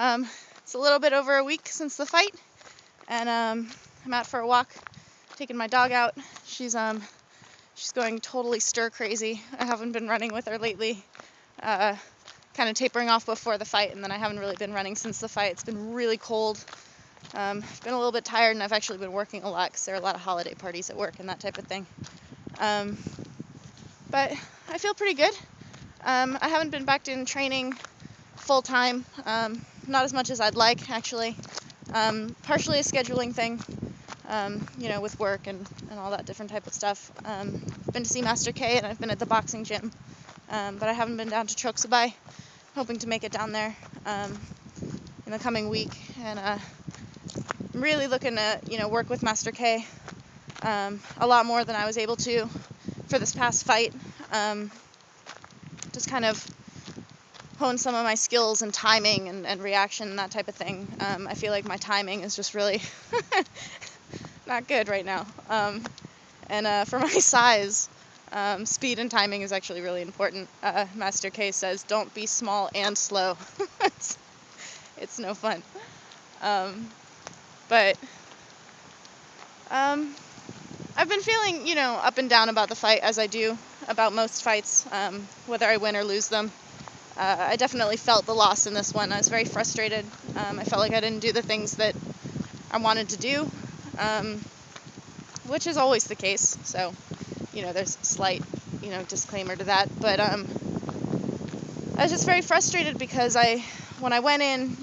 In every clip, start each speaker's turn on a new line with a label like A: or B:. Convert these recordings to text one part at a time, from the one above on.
A: It's a little bit over a week since the fight, and I'm out for a walk, taking my dog out. She's going totally stir crazy. I haven't been running with her lately, kind of tapering off before the fight, and then I haven't really been running since the fight. It's been really cold. I've been a little bit tired, and I've actually been working a lot because there are a lot of holiday parties at work and that type of thing. But I feel pretty good. I haven't been back in training full time, not as much as I'd like, actually. Partially a scheduling thing, with work and all that different type of stuff. I've been to see Master K, and I've been at the boxing gym, but I haven't been down to Choksabay. Hoping to make it down there in the coming week, and I'm really looking to work with Master K a lot more than I was able to for this past fight. Just kind of hone some of my skills and timing and reaction and that type of thing. I feel like my timing is just really not good right now. And for my size, speed and timing is actually really important. Master K says, don't be small and slow. It's no fun. But I've been feeling, up and down about the fight, as I do about most fights, whether I win or lose them. I definitely felt the loss in this one. I was very frustrated. I felt like I didn't do the things that I wanted to do, which is always the case. So, there's a slight, disclaimer to that. But I was just very frustrated because when I went in,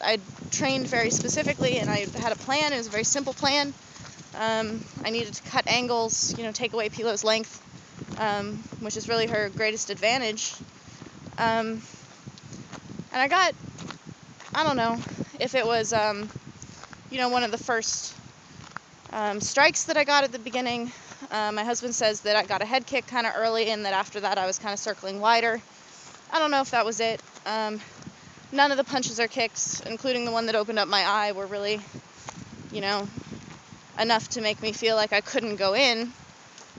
A: I'd trained very specifically, and I had a plan. It was a very simple plan. I needed to cut angles, take away Pilo's length, which is really her greatest advantage. And I got, I don't know if it was, one of the first strikes that I got at the beginning. My husband says that I got a head kick kind of early, and that after that I was kind of circling wider. I don't know if that was it. None of the punches or kicks, including the one that opened up my eye, were really, enough to make me feel like I couldn't go in.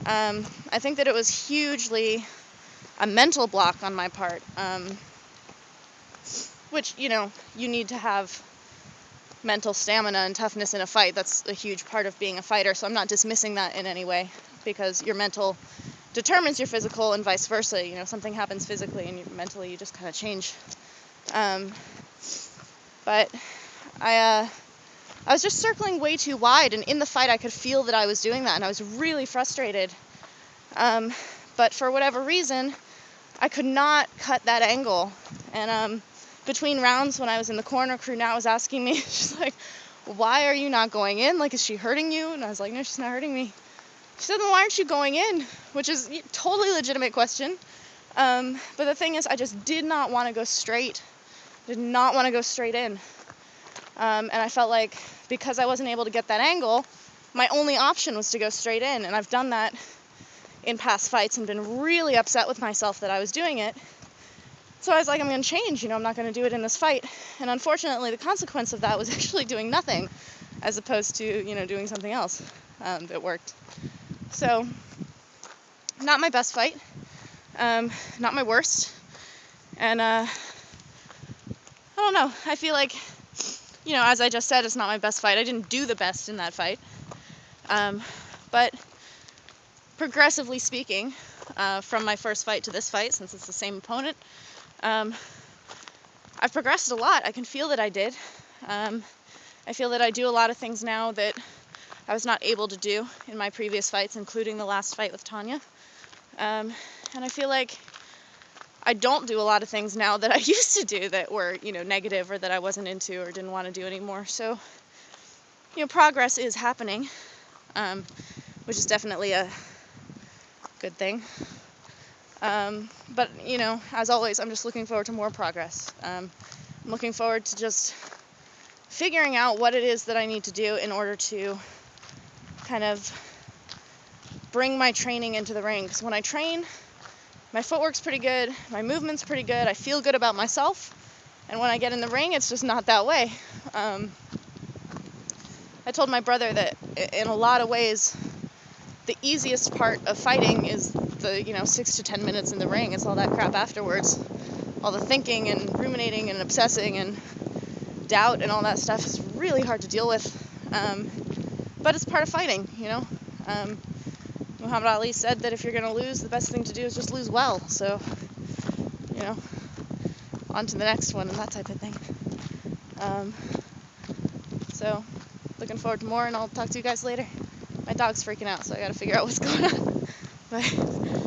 A: I think that it was hugely a mental block on my part, which, you need to have mental stamina and toughness in a fight. That's a huge part of being a fighter, so I'm not dismissing that in any way, because your mental determines your physical and vice versa. Something happens physically and mentally you just kind of change. But I was just circling way too wide, and in the fight I could feel that I was doing that, and I was really frustrated. But for whatever reason, I could not cut that angle. And between rounds, when I was in the corner, crew now was asking me, she's like, why are you not going in? Like, is she hurting you? And I was like, no, she's not hurting me. She said, then why aren't you going in? Which is a totally legitimate question. But the thing is, I just did not want to go straight. Did not want to go straight in. And I felt like because I wasn't able to get that angle, my only option was to go straight in. And I've done that in past fights and been really upset with myself that I was doing it. So I was like, I'm going to change. I'm not going to do it in this fight. And unfortunately, the consequence of that was actually doing nothing, as opposed to, doing something else that worked. So, not my best fight. Not my worst. And I don't know. I feel like, as I just said, it's not my best fight. I didn't do the best in that fight. But progressively speaking, from my first fight to this fight, since it's the same opponent, I've progressed a lot. I can feel that I did. I feel that I do a lot of things now that I was not able to do in my previous fights, including the last fight with Tanya. And I feel like I don't do a lot of things now that I used to do that were, negative, or that I wasn't into or didn't want to do anymore. So, progress is happening, which is definitely a good thing. But, as always, I'm just looking forward to more progress. I'm looking forward to just figuring out what it is that I need to do in order to kind of bring my training into the ring. Because when I train, my footwork's pretty good, my movement's pretty good, I feel good about myself, and when I get in the ring, it's just not that way. I told my brother that in a lot of ways, the easiest part of fighting is the 6 to 10 minutes in the ring. It's all that crap afterwards, all the thinking and ruminating and obsessing and doubt and all that stuff is really hard to deal with. But it's part of fighting, you know. Muhammad Ali said that if you're going to lose, the best thing to do is just lose well. So, you know, on to the next one and that type of thing. So, looking forward to more, and I'll talk to you guys later. My dog's freaking out, so I gotta figure out what's going on. Bye.